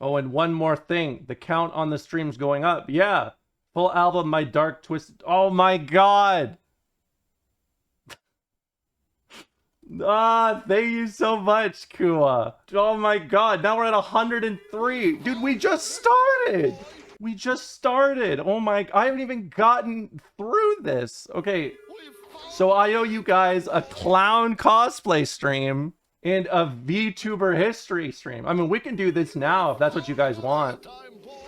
Oh, and one more thing. The count on the stream's going up. Yeah. Full album, My Dark Twisted. Oh my god. Ah, thank you so much, Kua. Oh my god. Now we're at 103. Dude, we just started. We just started. Oh my, I haven't even gotten through this. Okay. So I owe you guys a clown cosplay stream and a VTuber history stream. I mean, we can do this now if that's what you guys want.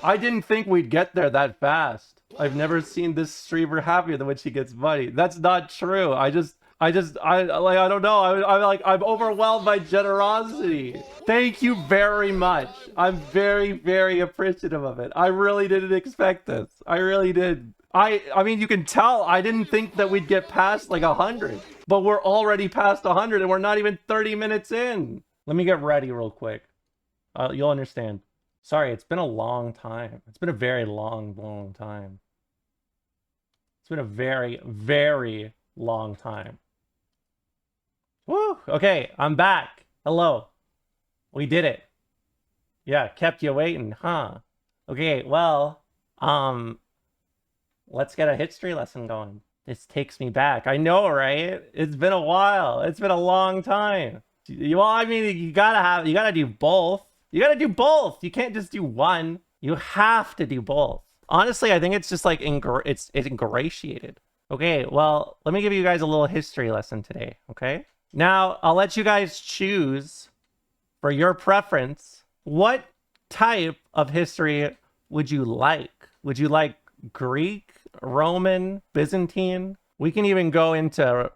I didn't think we'd get there that fast. I've never seen this streamer happier than when she gets money. That's not true. I don't know. I'm overwhelmed by generosity. Thank you very much. I'm very, very appreciative of it. I really didn't expect this. I really did. I mean, you can tell I didn't think that we'd get past like 100, but we're already past 100 and we're not even 30 minutes in. Let me get ready real quick. You'll understand. Sorry, it's been a long time. It's been a very long, long time. It's been a very, very long time. Woo! Okay, I'm back. Hello. We did it. Yeah, kept you waiting, huh? Okay, well, let's get a history lesson going. This takes me back. I know, right? It's been a while. It's been a long time. Well, I mean, you gotta do both. You gotta do both. You can't just do one. You have to do both. Honestly, I think it's just like it's ingratiated. Okay, well, let me give you guys a little history lesson today, okay? Now, I'll let you guys choose for your preference. What type of history would you like? Would you like Greek, Roman, Byzantine? We can even go into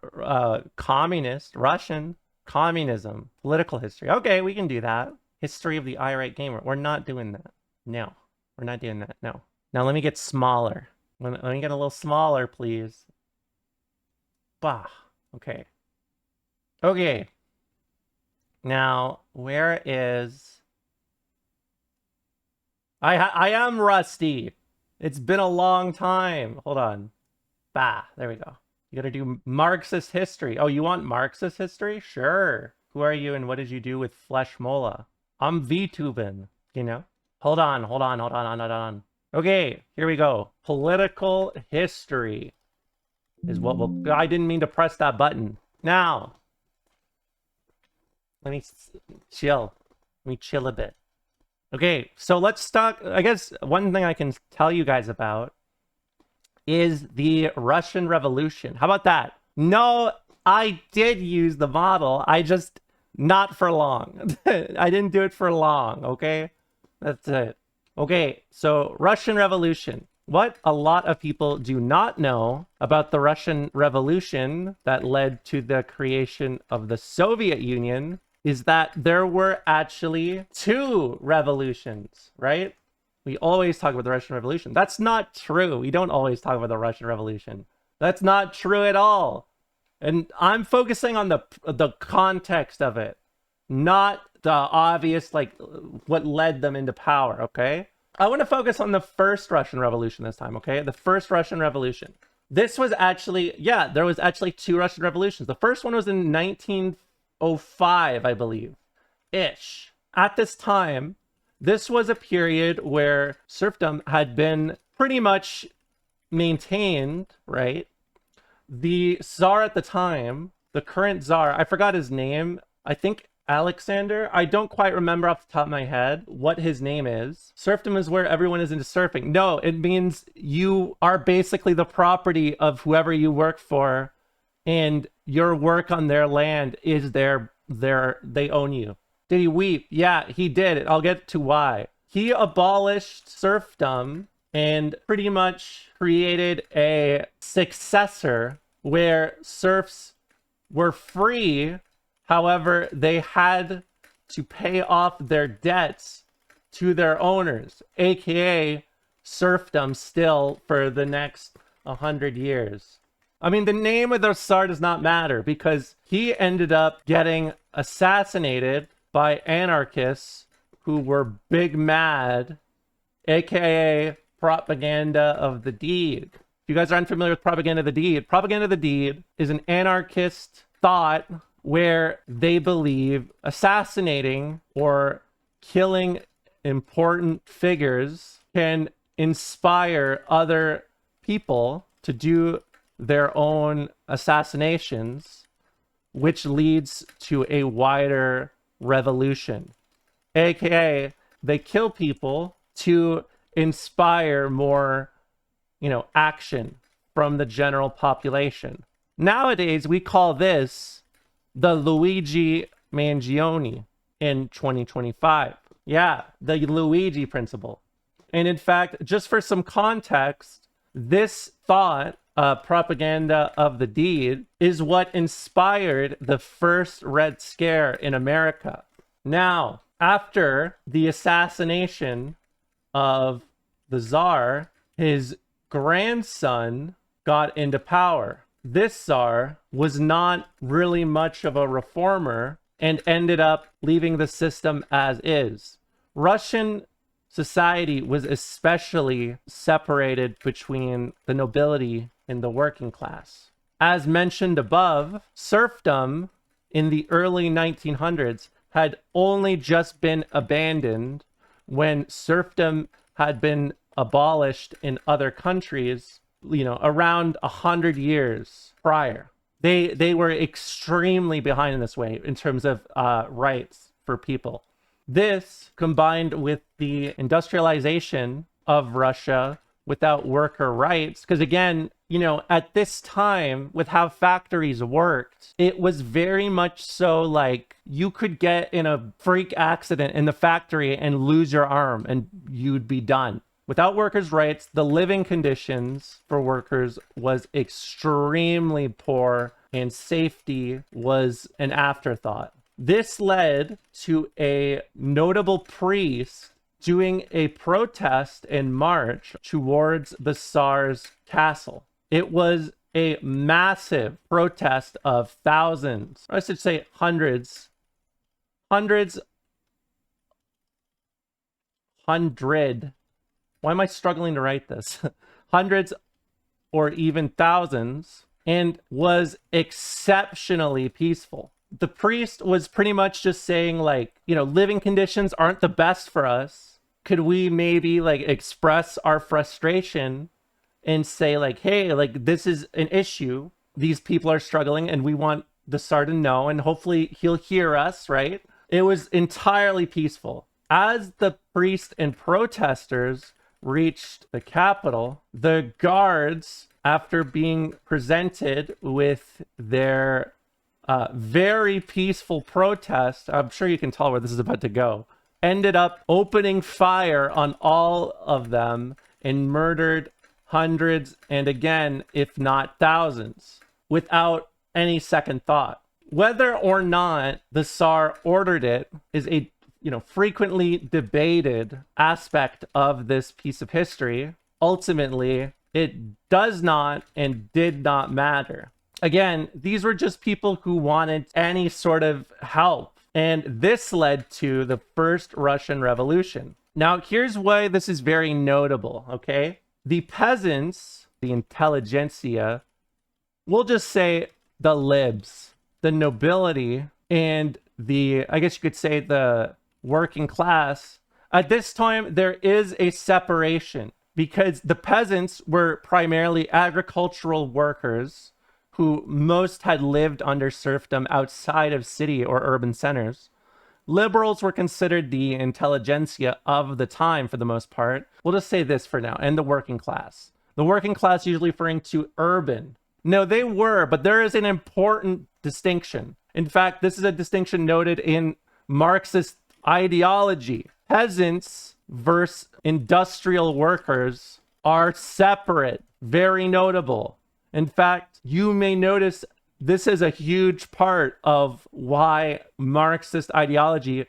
communist, Russian, communism, political history. Okay, we can do that. History of the irate gamer. We're not doing that. No, we're not doing that. No. Now let me get smaller. Let me get a little smaller, please. Bah. Okay. Okay. Now, where is... I am rusty. It's been a long time. Hold on. Bah, there we go. You gotta do Marxist history. Oh, you want Marxist history? Sure. Who are you and what did you do with Romolla? I'm VTubing, you know? Hold on. Okay, here we go. Political history is what we'll... I didn't mean to press that button. Now, let me chill. Let me chill a bit. Okay, so let's talk. I guess one thing I can tell you guys about is the Russian Revolution. How about that? No, I did use the model. I just not for long. I didn't do it for long, okay? That's it. Okay, so Russian Revolution. What a lot of people do not know about the Russian Revolution that led to the creation of the Soviet Union is that there were actually two revolutions, right? We always talk about the Russian Revolution. That's not true. We don't always talk about the Russian Revolution. That's not true at all. And I'm focusing on the context of it, not the obvious, like, what led them into power, okay? I want to focus on the first Russian Revolution this time, okay? The first Russian Revolution. This was actually, yeah, there was actually two Russian revolutions. The first one was in 1905, I believe, ish. At this time, this was a period where serfdom had been pretty much maintained, right? The Tsar at the time, the current Tsar, I forgot his name. I think Alexander. I don't quite remember off the top of my head what his name is. Serfdom is where everyone is into surfing. No, it means you are basically the property of whoever you work for, and your work on their land is they own you. Did he weep? Yeah, he did. I'll get to why. He abolished serfdom and pretty much created a successor where serfs were free. However, they had to pay off their debts to their owners, aka serfdom still for the next 100 years. I mean, the name of the Tsar does not matter because he ended up getting assassinated by anarchists who were big mad, aka propaganda of the deed. If you guys are unfamiliar with propaganda of the deed is an anarchist thought where they believe assassinating or killing important figures can inspire other people to do their own assassinations, which leads to a wider revolution. AKA, they kill people to inspire more, action from the general population. Nowadays, we call this the Luigi Mangione in 2025. Yeah, the Luigi principle. And in fact, just for some context, this thought, propaganda of the deed, is what inspired the first Red Scare in America. Now, after the assassination of the Tsar, his grandson got into power. This Tsar was not really much of a reformer and ended up leaving the system as is. Russian society was especially separated between the nobility and the working class. As mentioned above, serfdom in the early 1900s had only just been abandoned when serfdom had been abolished in other countries, around 100 years prior. They were extremely behind in this way in terms of rights for people. This, combined with the industrialization of Russia without worker rights, because again, at this time, with how factories worked, it was very much so like you could get in a freak accident in the factory and lose your arm and you'd be done. Without workers' rights, the living conditions for workers was extremely poor and safety was an afterthought. This led to a notable priest doing a protest and march towards the Tsar's castle. It was a massive protest of thousands, or I should say hundred, why am I struggling to write this? Hundreds or even thousands, and was exceptionally peaceful. The priest was pretty much just saying living conditions aren't the best for us. Could we maybe express our frustration and say hey, this is an issue. These people are struggling and we want the Tsar to know, and hopefully he'll hear us, right? It was entirely peaceful. As the priest and protesters reached the capital, the guards, after being presented with their very peaceful protest, I'm sure you can tell where this is about to go, ended up opening fire on all of them and murdered hundreds, and again, if not thousands, without any second thought. Whether or not the Tsar ordered it is a frequently debated aspect of this piece of history. Ultimately, it does not and did not matter. Again, these were just people who wanted any sort of help. And this led to the first Russian Revolution. Now, here's why this is very notable, okay? The peasants, the intelligentsia, we'll just say the libs, the nobility, and I guess you could say the working class. At this time, there is a separation because the peasants were primarily agricultural workers who most had lived under serfdom outside of city or urban centers. Liberals were considered the intelligentsia of the time for the most part. We'll just say this for now, and the working class. The working class usually referring to urban. No, they were, but there is an important distinction. In fact, this is a distinction noted in Marxist ideology. Peasants versus industrial workers are separate, very notable. In fact, you may notice this is a huge part of why Marxist ideology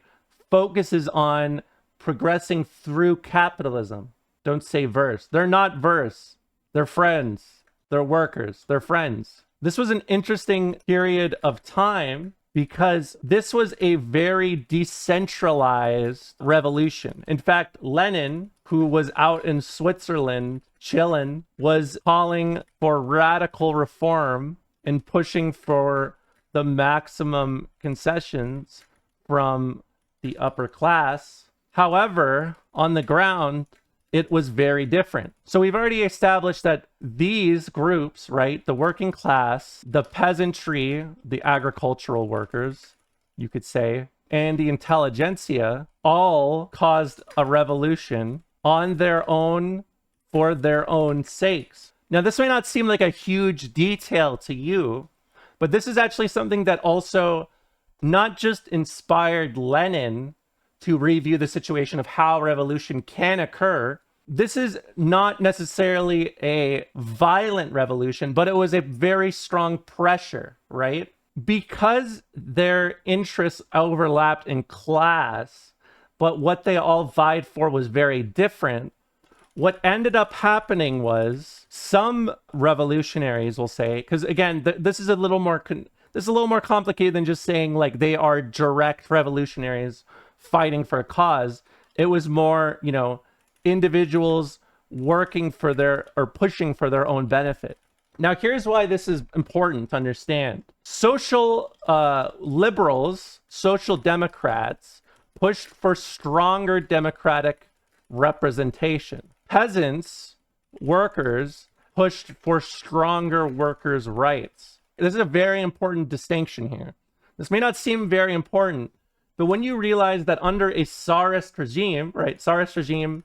focuses on progressing through capitalism. Don't say verse. They're not verse. They're friends. They're workers. They're friends. This was an interesting period of time because this was a very decentralized revolution. In fact, Lenin, who was out in Switzerland chilling, was calling for radical reform and pushing for the maximum concessions from the upper class. However, on the ground, it was very different. So we've already established that these groups, right, the working class, the peasantry, the agricultural workers, you could say, and the intelligentsia all caused a revolution on their own for their own sakes. Now, this may not seem like a huge detail to you, but this is actually something that also not just inspired Lenin to review the situation of how revolution can occur. This is not necessarily a violent revolution, but it was a very strong pressure, right? Because their interests overlapped in class, but what they all vied for was very different. What ended up happening was some revolutionaries will say, because again, this is a little more complicated than just saying like they are direct revolutionaries fighting for a cause. It was more, individuals working for their or pushing for their own benefit. Now, here's why this is important to understand. Social liberals, social democrats pushed for stronger democratic representation. Peasants, workers pushed for stronger workers' rights. This is a very important distinction here. This may not seem very important, but when you realize that under a Tsarist regime, right? Tsarist regime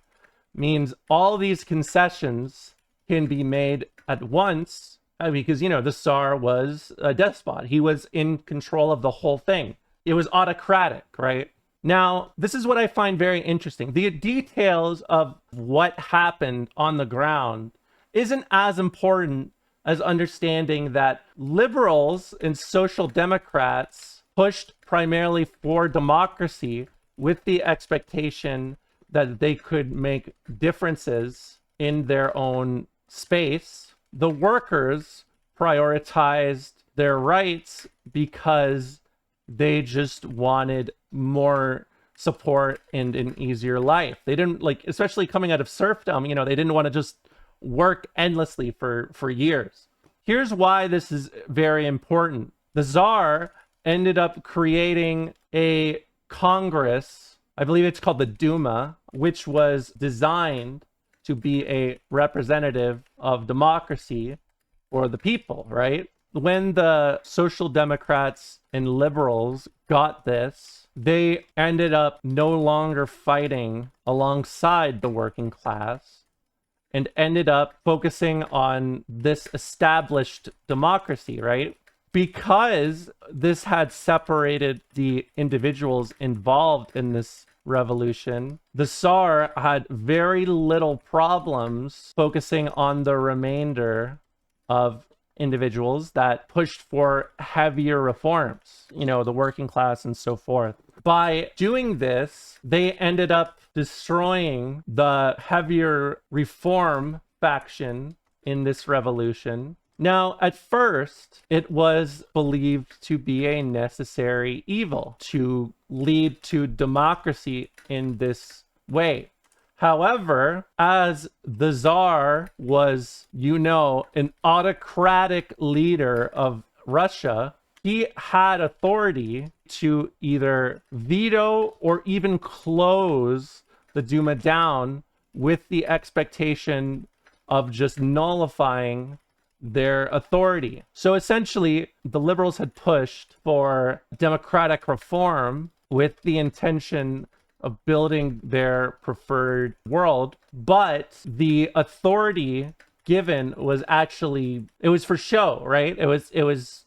means all these concessions can be made at once, because, the Tsar was a despot. He was in control of the whole thing. It was autocratic, right? Now, this is what I find very interesting. The details of what happened on the ground isn't as important as understanding that liberals and social democrats pushed primarily for democracy with the expectation that they could make differences in their own space. The workers prioritized their rights because they just wanted more support and an easier life. They didn't especially coming out of serfdom, they didn't want to just work endlessly for years. Here's why this is very important. The Tsar ended up creating a Congress, I believe it's called the Duma, which was designed to be a representative of democracy for the people, right? When the social democrats and liberals got this, they ended up no longer fighting alongside the working class and ended up focusing on this established democracy, right? Because this had separated the individuals involved in this revolution, the Tsar had very little problems focusing on the remainder of individuals that pushed for heavier reforms, the working class and so forth. By doing this, they ended up destroying the heavier reform faction in this revolution. Now, at first, it was believed to be a necessary evil to lead to democracy in this way. However, as the Tsar was, an autocratic leader of Russia, he had authority to either veto or even close the Duma down with the expectation of just nullifying their authority. So essentially, the liberals had pushed for democratic reform with the intention of building their preferred world, but the authority given was actually, it was for show, right? It was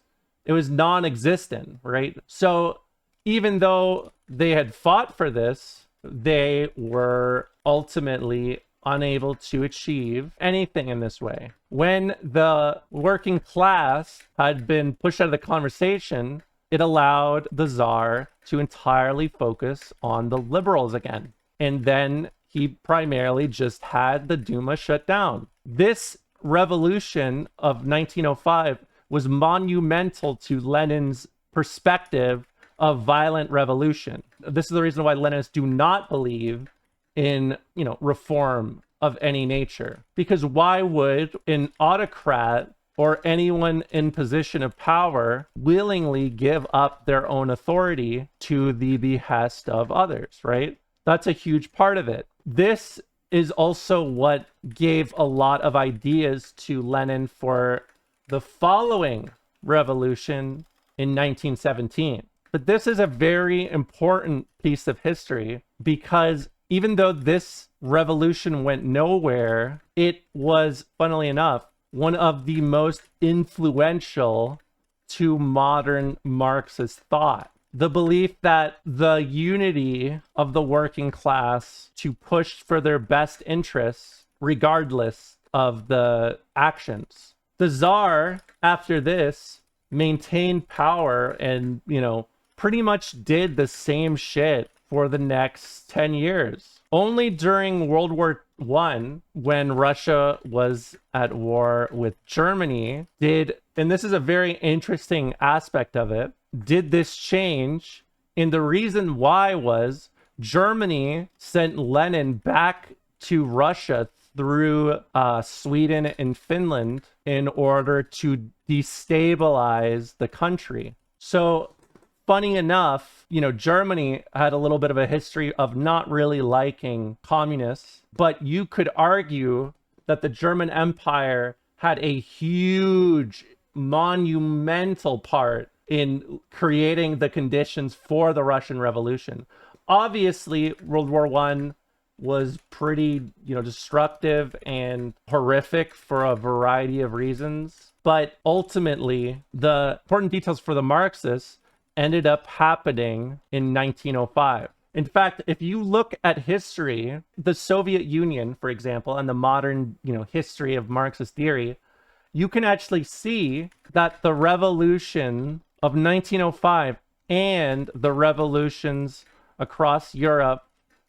non-existent, right? So even though they had fought for this, they were ultimately unable to achieve anything in this way. When the working class had been pushed out of the conversation, it allowed the Tsar to entirely focus on the liberals again. And then he primarily just had the Duma shut down. This revolution of 1905 was monumental to Lenin's perspective of violent revolution. This is the reason why Leninists do not believe in, reform of any nature. Because why would an autocrat or anyone in position of power willingly give up their own authority to the behest of others, right? that's a huge part of it. This is also what gave a lot of ideas to Lenin for the following revolution in 1917. But this is a very important piece of history because even though this revolution went nowhere, it was, funnily enough, one of the most influential to modern Marxist thought. The belief that the unity of the working class to push for their best interests, regardless of the actions. The Tsar, after this, maintained power and, pretty much did the same shit for the next 10 years. Only during World War I, when Russia was at war with Germany, and this is a very interesting aspect of it, did this change. And the reason why was Germany sent Lenin back to Russia through Sweden and Finland in order to destabilize the country. So funny enough, Germany had a little bit of a history of not really liking communists, but you could argue that the German Empire had a huge, monumental part in creating the conditions for the Russian Revolution. Obviously, World War I was pretty, destructive and horrific for a variety of reasons. But ultimately, the important details for the Marxists ended up happening in 1905. In fact, if you look at history, the Soviet Union, for example, and the modern, history of Marxist theory, you can actually see that the revolution of 1905 and the revolutions across Europe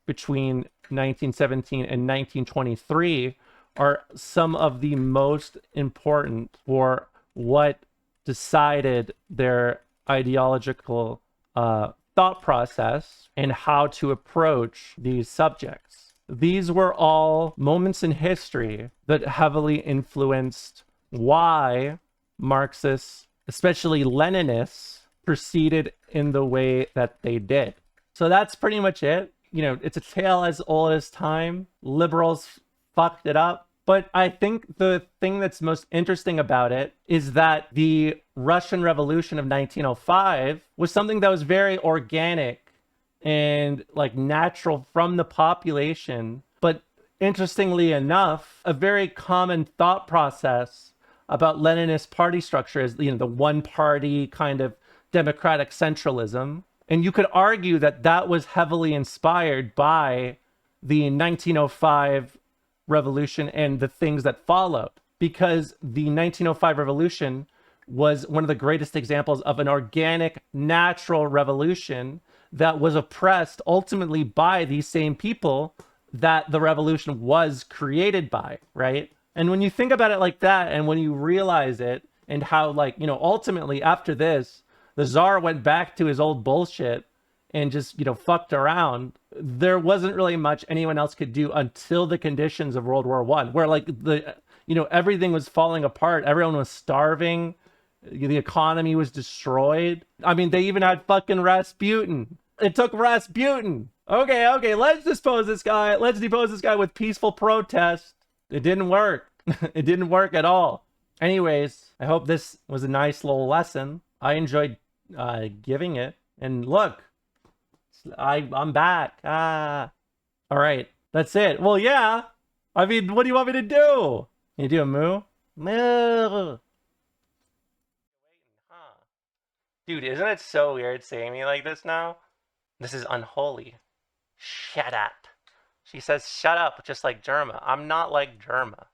between 1917 and 1923 are some of the most important for what decided their ideological thought process and how to approach these subjects. These were all moments in history that heavily influenced why Marxists, especially Leninists, proceeded in the way that they did. So that's pretty much it. It's a tale as old as time. Liberals fucked it up. But I think the thing that's most interesting about it is that the Russian Revolution of 1905 was something that was very organic and natural from the population. But interestingly enough, a very common thought process about Leninist party structure is, the one party kind of democratic centralism. And you could argue that that was heavily inspired by the 1905 revolution and the things that followed, because the 1905 revolution was one of the greatest examples of an organic, natural revolution that was oppressed ultimately by these same people that the revolution was created by, right? And when you think about it like that, and when you realize it, and how ultimately after this, the Tsar went back to his old bullshit and just, fucked around. There wasn't really much anyone else could do until the conditions of World War I, where everything was falling apart. Everyone was starving. The economy was destroyed. I mean, they even had fucking Rasputin. It took Rasputin. Okay, let's depose this guy. Let's depose this guy with peaceful protest. It didn't work. It didn't work at all. Anyways, I hope this was a nice little lesson. I enjoyed giving it. And look, I'm back. All right, that's it. Well, yeah. I mean, what do you want me to do? Can you do a moo? Moo. Dude, isn't it so weird saying me like this now? This is unholy. Shut up. She says shut up, just like Germa. I'm not like Germa.